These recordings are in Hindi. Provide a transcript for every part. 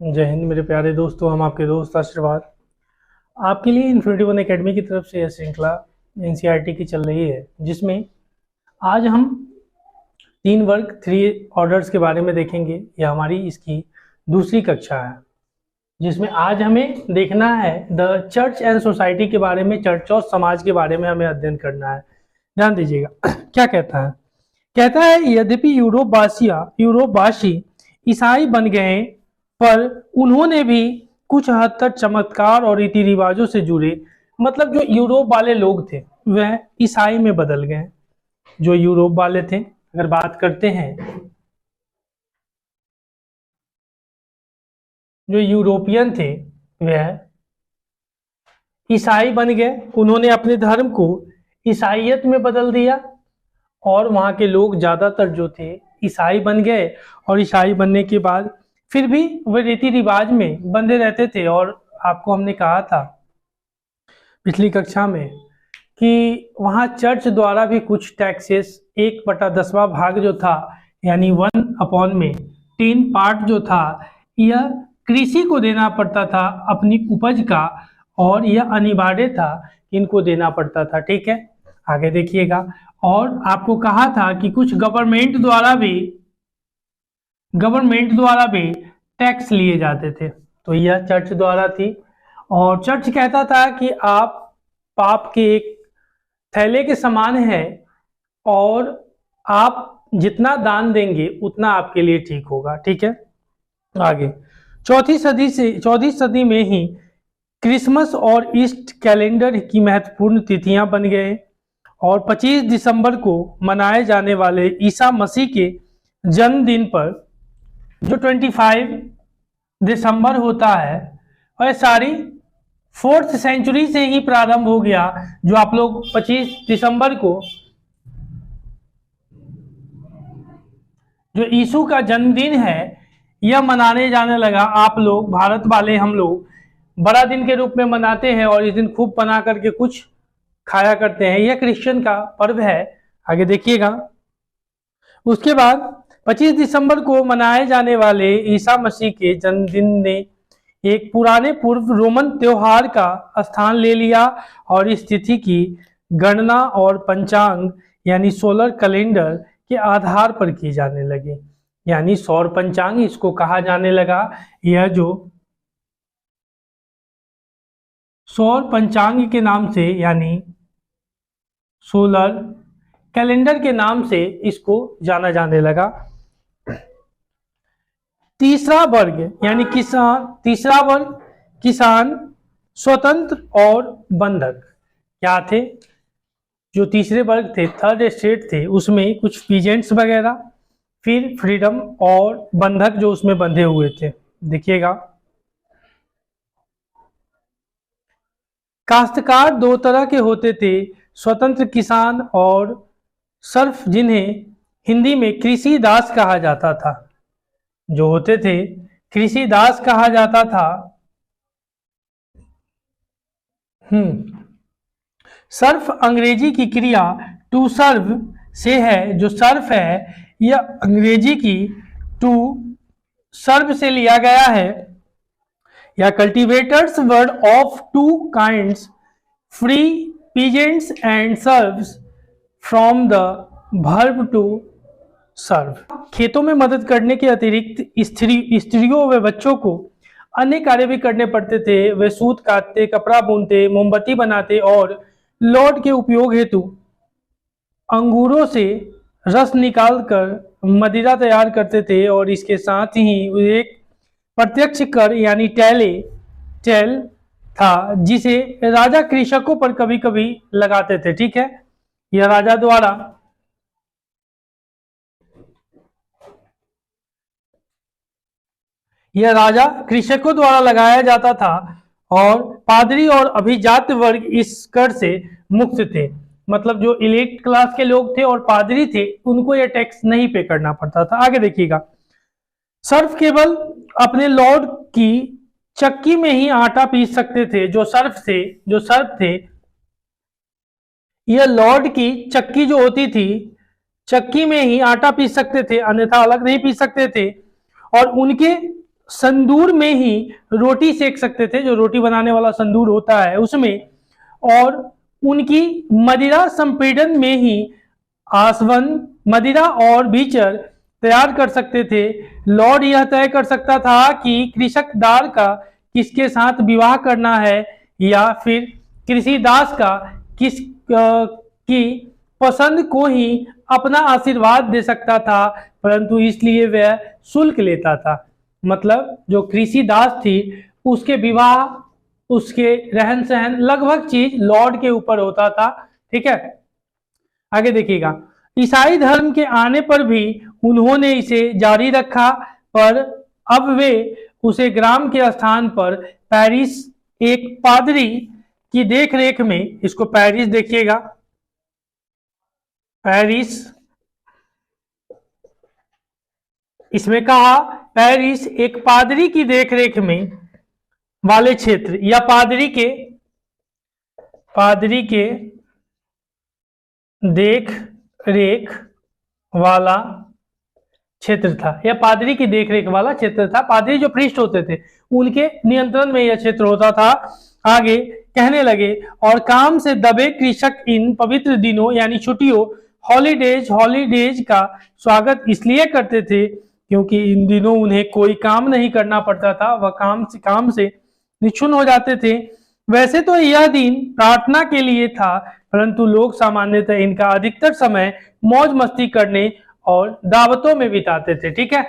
जय हिंद मेरे प्यारे दोस्तों। हम आपके दोस्त आशीर्वाद आपके लिए इन्फिनिटी वन एकेडमी की तरफ से यह श्रृंखला एनसीईआरटी की चल रही है, जिसमें आज हम 3 वर्ग 3 ऑर्डर्स के बारे में देखेंगे। यह हमारी इसकी दूसरी कक्षा है, जिसमें आज हमें देखना है द चर्च एंड सोसाइटी के बारे में, चर्च और समाज के बारे में हमें अध्ययन करना है। ध्यान दीजिएगा क्या कहता है। कहता है यद्यपि यूरोपवासी ईसाई बन गए, पर उन्होंने भी कुछ हद तक चमत्कार और रीति रिवाजों से जुड़े, मतलब जो यूरोप वाले लोग थे वह ईसाई में बदल गए। जो यूरोप वाले थे, अगर बात करते हैं, जो यूरोपियन थे वह ईसाई बन गए। उन्होंने अपने धर्म को ईसाइयत में बदल दिया और वहाँ के लोग ज़्यादातर जो थे ईसाई बन गए। और ईसाई बनने के बाद फिर भी वे रीति रिवाज में बंधे रहते थे। और आपको हमने कहा था पिछली कक्षा में कि वहाँ चर्च द्वारा भी कुछ टैक्सेस 1/10वां भाग जो था, यानी 1/10 पार्ट जो था, यह कृषि को देना पड़ता था अपनी उपज का, और यह अनिवार्य था कि इनको देना पड़ता था। ठीक है, आगे देखिएगा। और आपको कहा था कि कुछ गवर्नमेंट द्वारा भी टैक्स लिए जाते थे, तो यह चर्च द्वारा थी। और चर्च कहता था कि आप पाप के एक थैले के समान है, और आप जितना दान देंगे उतना आपके लिए ठीक होगा। ठीक है, आगे 14वीं सदी में ही क्रिसमस और ईस्ट कैलेंडर की महत्वपूर्ण तिथियां बन गए। और 25 दिसंबर को मनाए जाने वाले ईसा मसीह के जन्मदिन पर, जो 25 दिसंबर होता है, और सारी 4th सेंचुरी से ही प्रारंभ हो गया। जो आप लोग 25 दिसंबर को जो यीशु का जन्मदिन है यह मनाने जाने लगा। आप लोग भारत वाले, हम लोग बड़ा दिन के रूप में मनाते हैं और इस दिन खूब बना करके कुछ खाया करते हैं। यह क्रिश्चियन का पर्व है। आगे देखिएगा। उसके बाद 25 दिसंबर को मनाए जाने वाले ईसा मसीह के जन्मदिन ने एक पुराने पूर्व रोमन त्योहार का स्थान ले लिया, और इस तिथि की गणना और पंचांग यानी सोलर कैलेंडर के आधार पर की जाने लगी। यानी सौर पंचांग इसको कहा जाने लगा। यह जो सौर पंचांग के नाम से, यानी सोलर कैलेंडर के नाम से इसको जाना जाने लगा। तीसरा वर्ग यानी किसान, स्वतंत्र और बंधक क्या थे। जो तीसरे वर्ग थे, थर्ड स्टेट थे, उसमें कुछ पीजेंट्स वगैरह, फिर फ्रीडम और बंधक जो उसमें बंधे हुए थे। देखिएगा, काश्तकार 2 तरह के होते थे, स्वतंत्र किसान और सर्फ, जिन्हें हिंदी में कृषि दास कहा जाता था। जो होते थे कृषि दास कहा जाता था। सर्फ अंग्रेजी की क्रिया टू सर्व से है। जो सर्फ है यह अंग्रेजी की टू सर्व से लिया गया है। या cultivators word of 2 kinds, free peasants and serfs, from the verb to serve. खेतों में मदद करने के अतिरिक्त स्त्रियों व बच्चों को अन्य कार्य भी करने पड़ते थे। वे सूत काटते, कपड़ा बुनते, मोमबत्ती बनाते और लौट के उपयोग हेतु अंगूरों से रस निकालकर मदिरा तैयार करते थे। और इसके साथ ही एक प्रत्यक्ष कर यानी टैल था, जिसे राजा कृषकों पर कभी कभी लगाते थे। ठीक है, यह राजा कृषकों द्वारा लगाया जाता था, और पादरी और अभिजात वर्ग इस कर से मुक्त थे। मतलब जो इलीट क्लास के लोग थे और पादरी थे, उनको यह टैक्स नहीं पे करना पड़ता था। आगे देखिएगा। सर्फ केवल अपने लॉर्ड की चक्की में ही आटा पीस सकते थे। जो सर्फ थे, यह लॉर्ड की चक्की जो होती थी, चक्की में ही आटा पीस सकते थे, अन्यथा अलग नहीं पीस सकते थे। और उनके संदूर में ही रोटी सेक सकते थे, जो रोटी बनाने वाला संदूर होता है उसमें, और उनकी मदिरा संपीड़न में ही आसवन, मदिरा और बीचर तैयार कर सकते थे। लॉर्ड यह तय कर सकता था कि कृषकदार का किसके साथ विवाह करना है या फिर कृषिदास का किस की पसंद को ही अपना आशीर्वाद दे सकता था, परंतु इसलिए वह शुल्क लेता था। मतलब जो कृषिदास थी उसके विवाह, उसके रहन सहन, लगभग चीज लॉर्ड के ऊपर होता था। ठीक है, आगे देखिएगा। ईसाई धर्म के आने पर भी उन्होंने इसे जारी रखा, पर अब वे उसे ग्राम के स्थान पर पेरिस एक पादरी की देखरेख में, इसको पेरिस देखिएगा, पेरिस, इसमें कहा पेरिस एक पादरी की देखरेख में वाले क्षेत्र या पादरी के देख रेख वाला क्षेत्र था, या पादरी की देखरेख वाला क्षेत्र था। पादरी जो प्रीस्ट होते थे उनके नियंत्रण में यह क्षेत्र होता था। आगे कहने लगे, और काम से दबे कृषक इन पवित्र दिनों यानी छुट्टियों, हॉलीडेज का स्वागत इसलिए करते थे क्योंकि इन दिनों उन्हें कोई काम नहीं करना पड़ता था, वह काम से निश्चिंत हो जाते थे। वैसे तो यह दिन प्रार्थना के लिए था, परंतु लोग सामान्यतः इनका अधिकतर समय मौज मस्ती करने और दावतों में बिताते थे। ठीक है,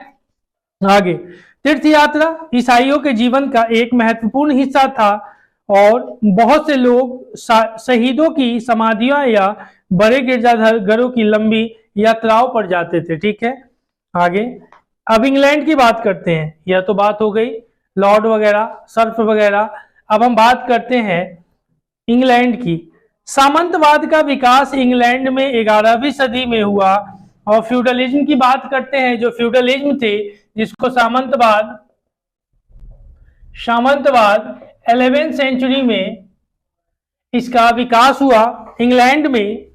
आगे तीर्थ यात्रा ईसाइयों के जीवन का एक महत्वपूर्ण हिस्सा था और बहुत से लोग शहीदों की समाधियां या बड़े गिरजाघरों की लंबी यात्राओं पर जाते थे। ठीक है, आगे अब इंग्लैंड की बात करते हैं। यह तो बात हो गई लॉर्ड वगैरह, सर्फ वगैरह। अब हम बात करते हैं इंग्लैंड की। सामंतवाद का विकास इंग्लैंड में 11वीं सदी में हुआ और फ्यूडलिज्म की बात करते हैं। जो फ्यूडलिज्म थे, जिसको सामंतवाद 11वीं सेंचुरी में इसका विकास हुआ इंग्लैंड में।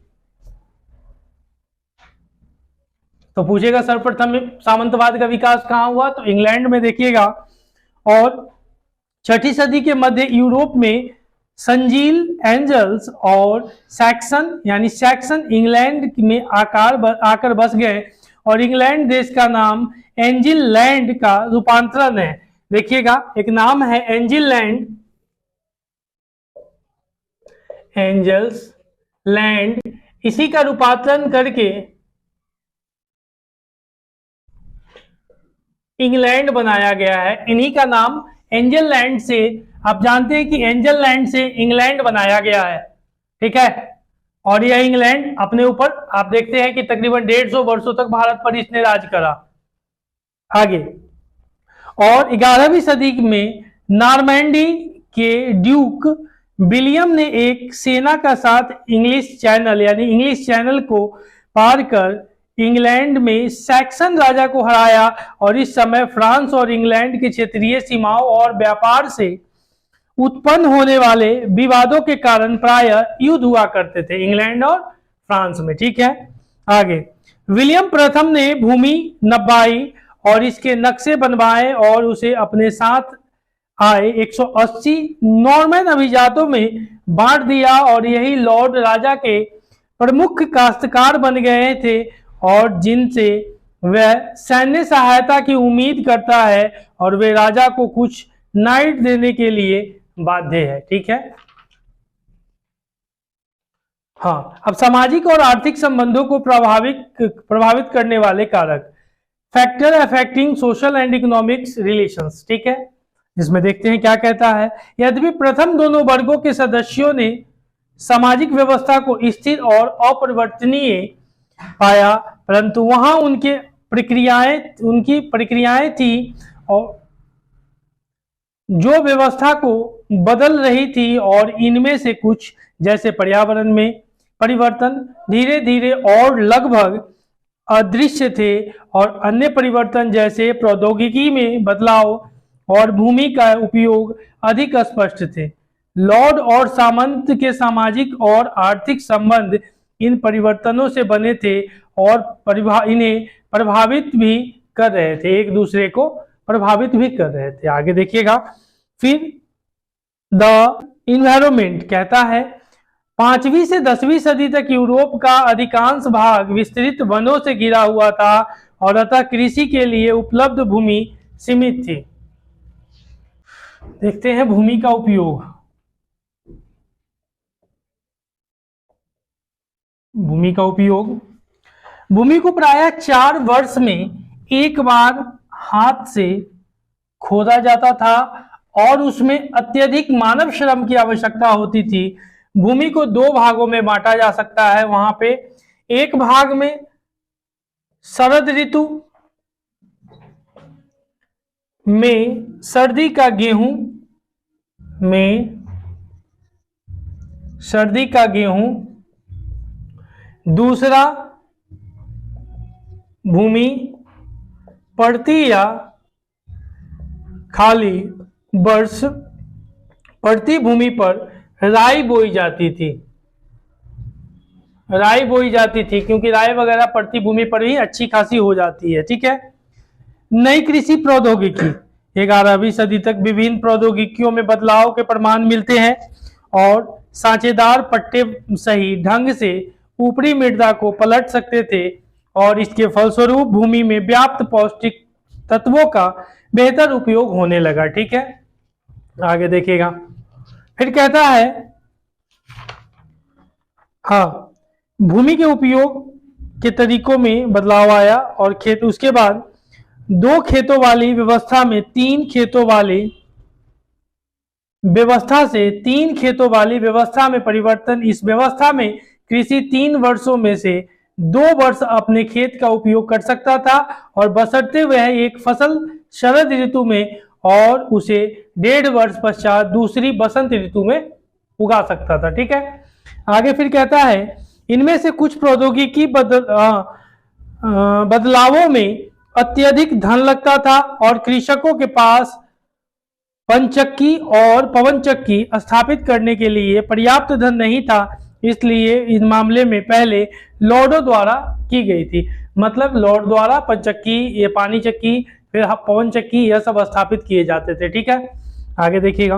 तो पूछेगा सर्वप्रथम सामंतवाद का विकास कहां हुआ, तो इंग्लैंड में देखिएगा। और 6ठी सदी के मध्य यूरोप में संजील, एंजल्स और सैक्सन यानी सैक्सन इंग्लैंड में आकर बस गए और इंग्लैंड देश का नाम एंजिल लैंड का रूपांतरण है। देखिएगा, एक नाम है एंजिल लैंड, एंजल्स लैंड, इसी का रूपांतरण करके इंग्लैंड बनाया गया है। इन्हीं का नाम एंजल लैंड से, आप जानते हैं कि एंजल लैंड से इंग्लैंड बनाया गया है। ठीक है, और यह इंग्लैंड अपने ऊपर आप देखते हैं कि तकरीबन 150 वर्षों तक भारत पर इसने राज करा। आगे, और 11वीं सदी में नॉर्मैंडी के ड्यूक विलियम ने एक सेना का साथ इंग्लिश चैनल यानी इंग्लिश चैनल को पार कर इंग्लैंड में सैक्सन राजा को हराया और इस समय फ्रांस और इंग्लैंड के क्षेत्रीय सीमाओं और व्यापार से उत्पन्न होने वाले विवादों के कारण प्रायः युद्ध हुआ करते थे इंग्लैंड और फ्रांस में। ठीक है, आगे विलियम प्रथम ने भूमि नपाई और इसके नक्शे बनवाए और उसे अपने साथ आए 180 नॉर्मन अभिजातों में बांट दिया और यही लॉर्ड राजा के प्रमुख काश्तकार बन गए थे और जिनसे वह सैन्य सहायता की उम्मीद करता है और वे राजा को कुछ नाइट देने के लिए बाध्य है। ठीक है, हाँ, अब सामाजिक और आर्थिक संबंधों को प्रभावित करने वाले कारक, factor affecting social and economics relations. ठीक है, जिसमें देखते हैं क्या कहता है। यद्यपि प्रथम दोनों वर्गों के सदस्यों ने सामाजिक व्यवस्था को स्थिर और अपरिवर्तनीय पाया, परंतु वहां उनकी प्रक्रियाएं थी और जो व्यवस्था को बदल रही थी और इनमें से कुछ जैसे पर्यावरण में परिवर्तन धीरे धीरे और लगभग अदृश्य थे और अन्य परिवर्तन जैसे प्रौद्योगिकी में बदलाव और भूमि का उपयोग अधिक स्पष्ट थे। लॉर्ड और सामंत के सामाजिक और आर्थिक संबंध इन परिवर्तनों से बने थे और इन्हें प्रभावित भी कर रहे थे, एक दूसरे को प्रभावित भी कर रहे थे। आगे देखिएगा, फिर द इन्वायरमेंट कहता है 5वीं से 10वीं सदी तक यूरोप का अधिकांश भाग विस्तृत वनों से घिरा हुआ था और अतः कृषि के लिए उपलब्ध भूमि सीमित थी। देखते हैं भूमि का उपयोग। भूमि का उपयोग, भूमि को प्रायः 4 वर्ष में एक बार हाथ से खोदा जाता था और उसमें अत्यधिक मानव श्रम की आवश्यकता होती थी। भूमि को 2 भागों में बांटा जा सकता है। वहां पे एक भाग में शरद ऋतु में सर्दी का गेहूं, दूसरा भूमि पड़ती या खाली वर्ष पड़ती भूमि पर राई बोई जाती थी, क्योंकि राई वगैरह पड़ती भूमि पर ही अच्छी खासी हो जाती है। ठीक है। नई कृषि प्रौद्योगिकी, 11वीं सदी तक विभिन्न प्रौद्योगिकियों में बदलाव के प्रमाण मिलते हैं और सांचेदार पट्टे सही ढंग से ऊपरी मृदा को पलट सकते थे और इसके फलस्वरूप भूमि में व्याप्त पौष्टिक तत्वों का बेहतर उपयोग होने लगा। ठीक है। आगे देखिएगा, फिर कहता है भूमि के उपयोग के तरीकों में बदलाव आया और उसके बाद 2 खेतों वाली व्यवस्था में 3 खेतों वाली व्यवस्था से 3 खेतों वाली व्यवस्था में परिवर्तन। इस व्यवस्था में कृषि 3 वर्षों में से 2 वर्ष अपने खेत का उपयोग कर सकता था और बशर्ते वह एक फसल शरद ऋतु में और उसे 1.5 वर्ष पश्चात दूसरी बसंत ऋतु में उगा सकता था। ठीक है। आगे फिर कहता है इनमें से कुछ प्रौद्योगिकी बदलावों में अत्यधिक धन लगता था और कृषकों के पास पनचक्की और पवनचक्की स्थापित करने के लिए पर्याप्त धन नहीं था। इसलिए इस मामले में पहले लॉर्डों द्वारा की गई थी। मतलब लॉर्ड द्वारा पनचक्की, ये पानी चक्की, फिर पवन चक्की, यह सब स्थापित किए जाते थे। ठीक है। आगे देखिएगा,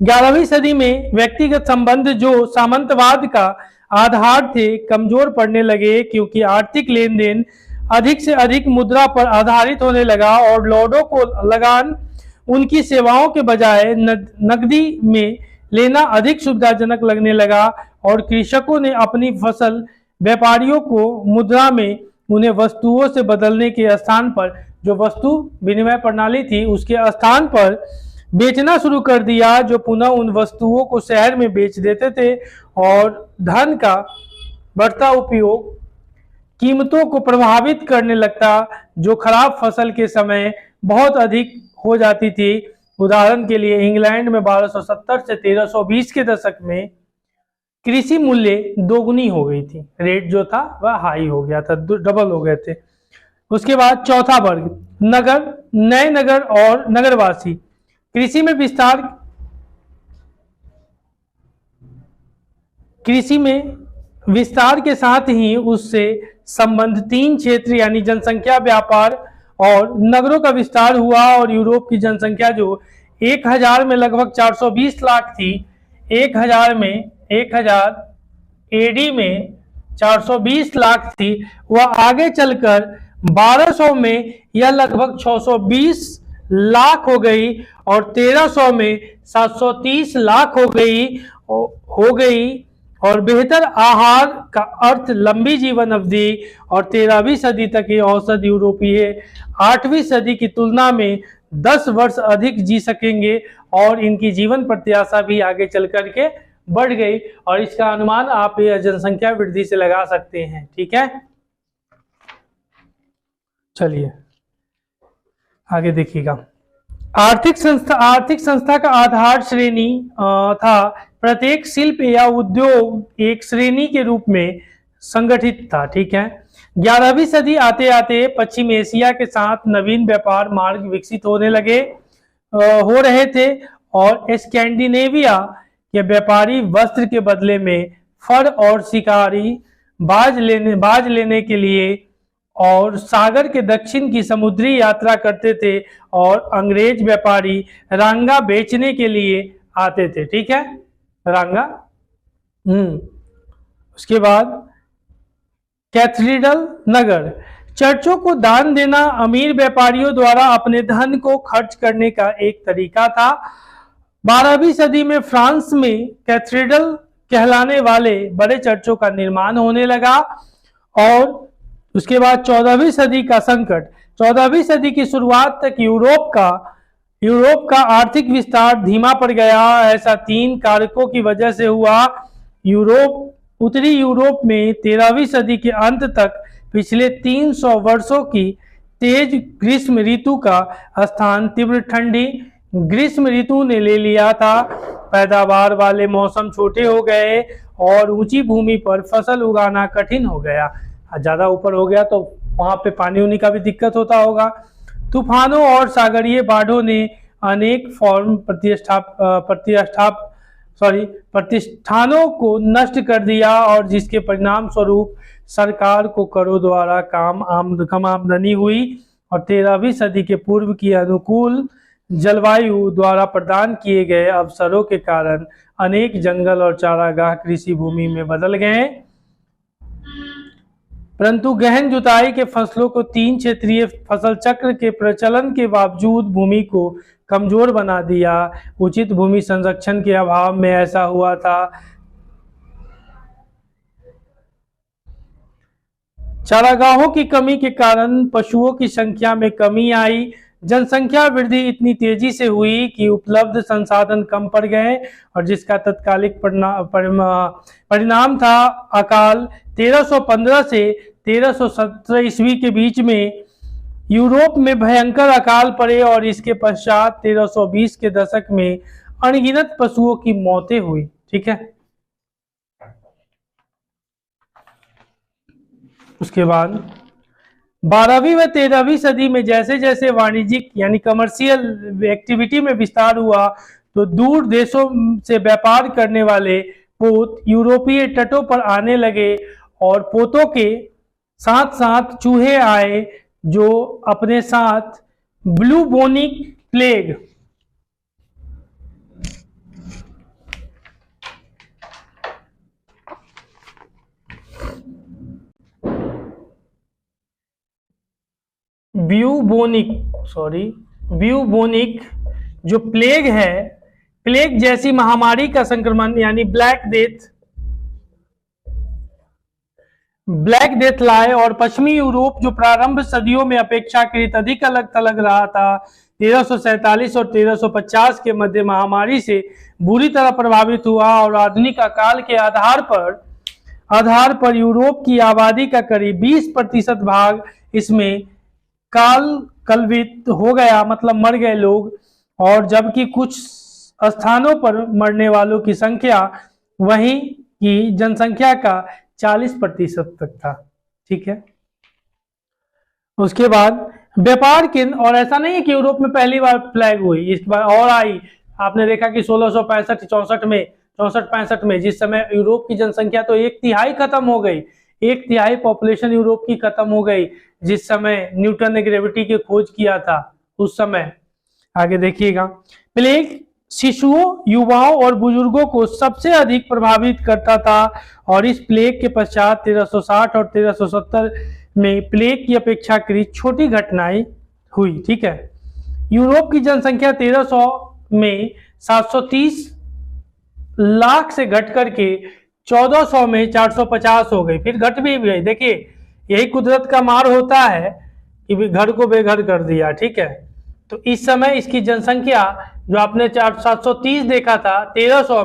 11वीं सदी में व्यक्तिगत संबंध जो सामंतवाद का आधार थे कमजोर पड़ने लगे, क्योंकि आर्थिक लेन देन अधिक से अधिक मुद्रा पर आधारित होने लगा और लॉर्डों को लगान उनकी सेवाओं के बजाय नकदी में लेना अधिक सुविधाजनक लगने लगा और कृषकों ने अपनी फसल व्यापारियों को मुद्रा में उन्हें वस्तुओं से बदलने के स्थान पर, जो वस्तु विनिमय प्रणाली थी उसके स्थान पर बेचना शुरू कर दिया, जो पुनः उन वस्तुओं को शहर में बेच देते थे और धन का बढ़ता उपयोग कीमतों को प्रभावित करने लगता, जो खराब फसल के समय बहुत अधिक हो जाती थी। उदाहरण के लिए इंग्लैंड में 1270 से 1320 के दशक में कृषि मूल्य दोगुनी हो गई थी। रेट जो था वह हाई हो गया था, डबल हो गए थे। उसके बाद चौथा वर्ग, नगर, नए नगर और नगरवासी। कृषि में विस्तार के साथ ही उससे संबंध 3 क्षेत्र यानी जनसंख्या, व्यापार और नगरों का विस्तार हुआ और यूरोप की जनसंख्या जो 1000 में लगभग 420 लाख थी, 1000 एडी में 420 लाख थी, वह आगे चलकर 1200 में यह लगभग 620 लाख हो गई और 1300 में 730 लाख हो गई और बेहतर आहार का अर्थ लंबी जीवन अवधि और 13वीं सदी तक ये औसत यूरोपीय 8वीं सदी की तुलना में 10 वर्ष अधिक जी सकेंगे और इनकी जीवन प्रत्याशा भी आगे चल करके बढ़ गई और इसका अनुमान आप जनसंख्या वृद्धि से लगा सकते हैं। ठीक है, चलिए आगे देखिएगा। आर्थिक संस्था का आधार श्रेणी था। प्रत्येक शिल्प या उद्योग एक श्रेणी के रूप में संगठित था। ठीक है। 11वीं सदी आते आते पश्चिम एशिया के साथ नवीन व्यापार मार्ग विकसित होने लगे हो रहे थे और स्कैंडिनेविया के व्यापारी वस्त्र के बदले में फर और शिकारी बाज लेने के लिए और सागर के दक्षिण की समुद्री यात्रा करते थे और अंग्रेज व्यापारी रांगा बेचने के लिए आते थे। ठीक है, रांगा। उसके बाद कैथेड्रल नगर, चर्चों को दान देना अमीर व्यापारियों द्वारा अपने धन को खर्च करने का एक तरीका था। 12वीं सदी में फ्रांस में कैथेड्रल कहलाने वाले बड़े चर्चों का निर्माण होने लगा। और उसके बाद 14वीं सदी का संकट, 14वीं सदी की शुरुआत तक यूरोप का आर्थिक विस्तार धीमा पड़ गया। ऐसा 3 कारकों की वजह से हुआ। उत्तरी यूरोप में 13वीं सदी के अंत तक पिछले 300 वर्षों की तेज ग्रीष्म ऋतु का स्थान तीव्र ठंडी ग्रीष्म ऋतु ने ले लिया था। पैदावार वाले मौसम छोटे हो गए और ऊंची भूमि पर फसल उगाना कठिन हो गया। ज्यादा ऊपर हो गया तो वहां पे पानी उनी का भी दिक्कत होता होगा। तूफानों और सागरीय बाढ़ों ने अनेक फॉर्म प्रतिष्ठानों को नष्ट कर दिया और जिसके परिणाम स्वरूप सरकार को करों द्वारा कम आमदनी हुई। और 13वीं सदी के पूर्व की अनुकूल जलवायु द्वारा प्रदान किए गए अवसरों के कारण अनेक जंगल और चारागाह कृषि भूमि में बदल गए। परंतु गहन जुताई के फसलों को 3 क्षेत्रीय फसल चक्र के प्रचलन के बावजूद भूमि को कमजोर बना दिया। उचित भूमि संरक्षण के अभाव में ऐसा हुआ था। चारागाहों की कमी के कारण पशुओं की संख्या में कमी आई। जनसंख्या वृद्धि इतनी तेजी से हुई कि उपलब्ध संसाधन कम पड़ गए और जिसका तत्कालिक परिणाम था अकाल। 1315 से 1317 ईस्वी के बीच में यूरोप में भयंकर अकाल पड़े और इसके पश्चात 1320 के दशक में अनगिनत पशुओं की मौतें हुई। ठीक है, उसके बाद 12वीं व 13वीं सदी में जैसे जैसे वाणिज्यिक यानी कमर्शियल एक्टिविटी में विस्तार हुआ तो दूर देशों से व्यापार करने वाले पोत यूरोपीय तटों पर आने लगे और पोतों के साथ साथ चूहे आए जो अपने साथ ब्लूबोनिक प्लेग ब्यूबोनिक जो प्लेग है, प्लेग जैसी महामारी का संक्रमण यानी ब्लैक डेथ लाए और पश्चिमी यूरोप जो प्रारंभ सदियों में अपेक्षाकृत अधिक अलग थलग रहा था 1347 और 1350 के मध्य महामारी से बुरी तरह प्रभावित हुआ और आधुनिक अकाल के आधार पर यूरोप की आबादी का करीब 20% भाग इसमें कलवित हो गया, मतलब मर गए लोग। और जबकि कुछ स्थानों पर मरने वालों की संख्या वहीं की जनसंख्या का 40% तक था। ठीक है, उसके बाद व्यापार केंद्र, और ऐसा नहीं है कि यूरोप में पहली बार प्लेग हुई, इस बार और आई। आपने देखा कि 1665 में जिस समय यूरोप की जनसंख्या तो 1/3 खत्म हो गई, 1/3 पॉपुलेशन यूरोप की खत्म हो गई जिस समय न्यूटन ने ग्रेविटी की खोज किया था उस समय। आगे देखिएगा, प्लेग शिशुओं, युवाओं और बुजुर्गों को सबसे अधिक प्रभावित करता था और इस प्लेग के पश्चात 1360 और 1370 में प्लेग की अपेक्षाकृत छोटी घटनाएं हुई। ठीक है, यूरोप की जनसंख्या 1300 में 730 लाख से घट करके 1400 में 450 हो गई, फिर घट भी गई। देखिए, यही कुदरत का मार होता है कि घर को बेघर कर दिया। ठीक है, तो इस समय इसकी जनसंख्या जो आपने 730 देखा था 1300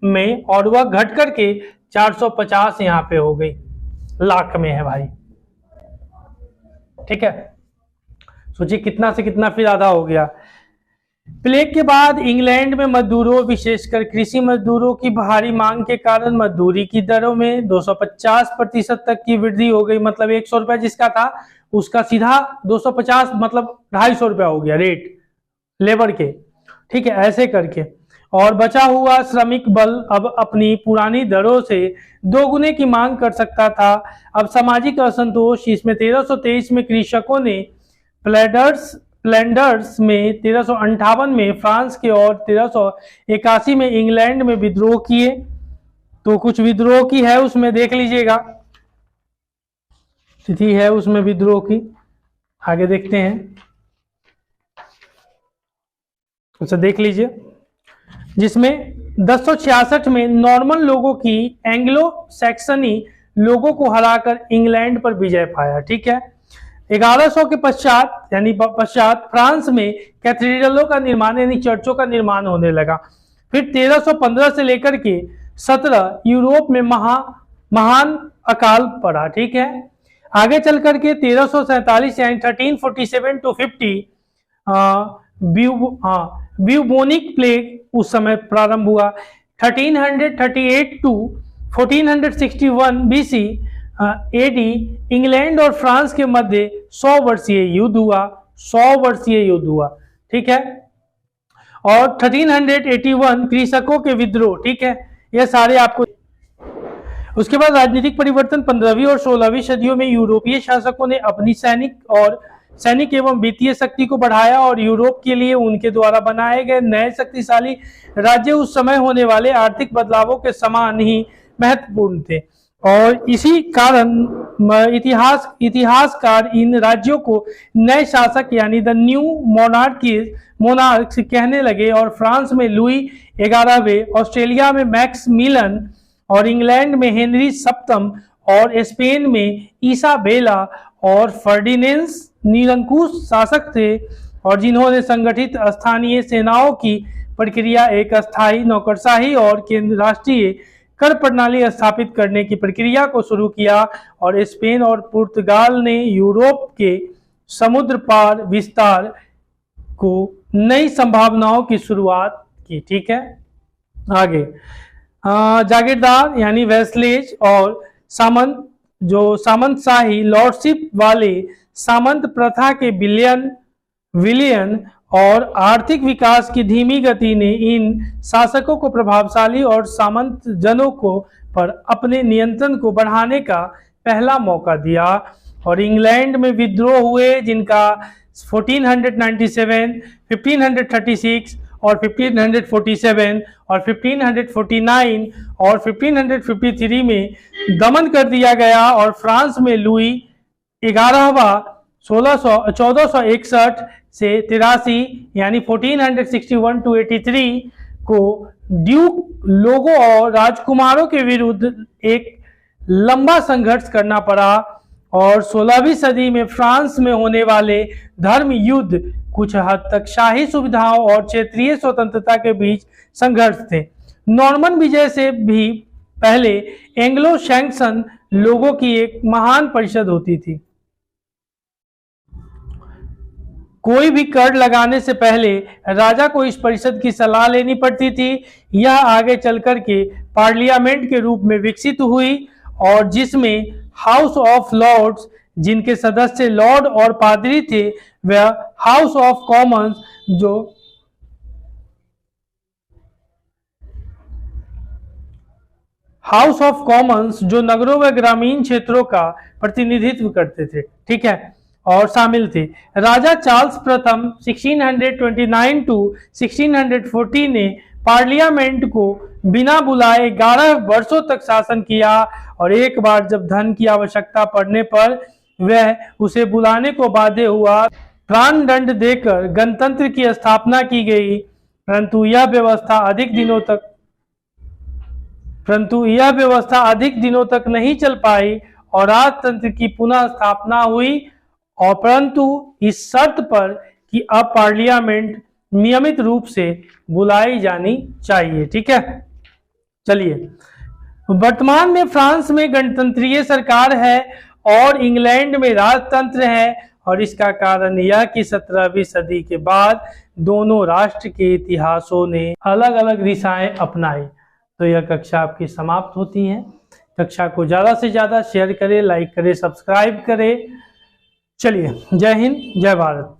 में और वह घट करके 450 यहाँ पे हो गई, लाख में है भाई। ठीक है, सोचिए कितना से कितना फिर आधा हो गया। प्लेग के बाद इंग्लैंड में मजदूरों, विशेषकर कृषि मजदूरों की भारी मांग के कारण मजदूरी की दरों में 250% तक की वृद्धि हो गई। मतलब 100 रुपया जिसका था उसका सीधा 250 मतलब 250 रुपया हो गया रेट लेबर के। ठीक है, ऐसे करके। और बचा हुआ श्रमिक बल अब अपनी पुरानी दरों से दोगुने की मांग कर सकता था। अब सामाजिक असंतोष, इसमें 1323 में कृषकों ने फ्लैंडर्स में, 1358 में फ्रांस के और 1381 में इंग्लैंड में विद्रोह किए। तो कुछ विद्रोह की है उसमें देख लीजिएगा, तिथि है उसमें विद्रोह की, आगे देखते हैं, उसे देख लीजिए। जिसमें 1066 में नॉर्मन लोगों की एंग्लो सैक्सनी लोगों को हराकर इंग्लैंड पर विजय पाया। ठीक है। 1100 के पश्चात फ्रांस में कैथेड्रलों का निर्माण यानी चर्चों का निर्माण होने लगा। फिर 1315 से लेकर के 17 यूरोप में महान अकाल पड़ा। ठीक है। आगे चल करके 1347 यानी 1347 टू 50 ब्यूबोनिक प्लेग उस समय प्रारंभ हुआ। 1338 टू 1461 बीसी एडी इंग्लैंड और फ्रांस के मध्य 100 वर्षीय युद्ध हुआ। ठीक है। और 1381 कृषकों के विद्रोह। ठीक है, यह सारे आपको। उसके बाद राजनीतिक परिवर्तन 15वीं और 16वीं सदियों में यूरोपीय शासकों ने अपनी सैनिक एवं वित्तीय शक्ति को बढ़ाया और यूरोप के लिए उनके द्वारा बनाए गए नए शक्तिशाली राज्य उस समय होने वाले आर्थिक बदलावों के समान ही महत्वपूर्ण थे। और इसी कारण इतिहासकार इन राज्यों को नए शासक यानी द न्यू मोनार्क्स कहने लगे। और फ्रांस में लुई 11वें, ऑस्ट्रेलिया में मैक्स मिलन और इंग्लैंड में हेनरी सप्तम और स्पेन में इसाबेला और फर्डिनेंड निरंकुश शासक थे और जिन्होंने संगठित स्थानीय सेनाओं की प्रक्रिया, एक अस्थायी नौकरशाही और केंद्र राष्ट्रीय कर प्रणाली स्थापित करने की प्रक्रिया को शुरू किया। और स्पेन और पुर्तगाल ने यूरोप के समुद्र पार विस्तार को नई संभावनाओं की शुरुआत की। ठीक है। आगे जागीरदार यानी वैसलेज और सामंतशाही लॉर्डशिप वाले सामंत प्रथा के विलयन और आर्थिक विकास की धीमी गति ने इन शासकों को प्रभावशाली और सामंत जनों को पर अपने नियंत्रण को बढ़ाने का पहला मौका दिया। और इंग्लैंड में विद्रोह हुए जिनका 1497, 1536 और 1547 और 1549 और 1553 में दमन कर दिया गया। और फ्रांस में लुई 11वां 1461 से 83 यानी 1461 टू 83 को ड्यूक लोगों और राजकुमारों के विरुद्ध एक लंबा संघर्ष करना पड़ा। और 16वीं सदी में फ्रांस में होने वाले धर्म युद्ध कुछ हद तक शाही सुविधाओं और क्षेत्रीय स्वतंत्रता के बीच संघर्ष थे। नॉर्मन विजय से भी पहले एंग्लो सैक्सन लोगों की एक महान परिषद होती थी। कोई भी कर लगाने से पहले राजा को इस परिषद की सलाह लेनी पड़ती थी। यह आगे चलकर के पार्लियामेंट के रूप में विकसित हुई और जिसमें हाउस ऑफ लॉर्ड्स, जिनके सदस्य लॉर्ड और पादरी थे, वह हाउस ऑफ कॉमन्स जो नगरों व ग्रामीण क्षेत्रों का प्रतिनिधित्व करते थे। ठीक है, और शामिल थे। राजा चार्ल्स प्रथम 1629 टू 1640 ने पार्लियामेंट को बिना बुलाए 11 वर्षों तक शासन किया। और एक बार जब धन की आवश्यकता पड़ने पर वह उसे बुलाने को बाध्य हुआ। प्राण दंड देकर गणतंत्र की स्थापना की गई, परंतु यह व्यवस्था अधिक दिनों तक नहीं चल पाई और राजतंत्र की पुनः स्थापना हुई। और परंतु इस शर्त पर कि अब पार्लियामेंट नियमित रूप से बुलाई जानी चाहिए। ठीक है, चलिए। वर्तमान में फ्रांस में गणतंत्रीय सरकार है और इंग्लैंड में राजतंत्र है। और इसका कारण यह कि 17वीं सदी के बाद दोनों राष्ट्र के इतिहासों ने अलग अलग दिशाएं अपनाई। तो यह कक्षा आपकी समाप्त होती है। कक्षा को ज़्यादा से ज़्यादा शेयर करें, लाइक करें, सब्सक्राइब करें। चलिए, जय हिंद, जय भारत।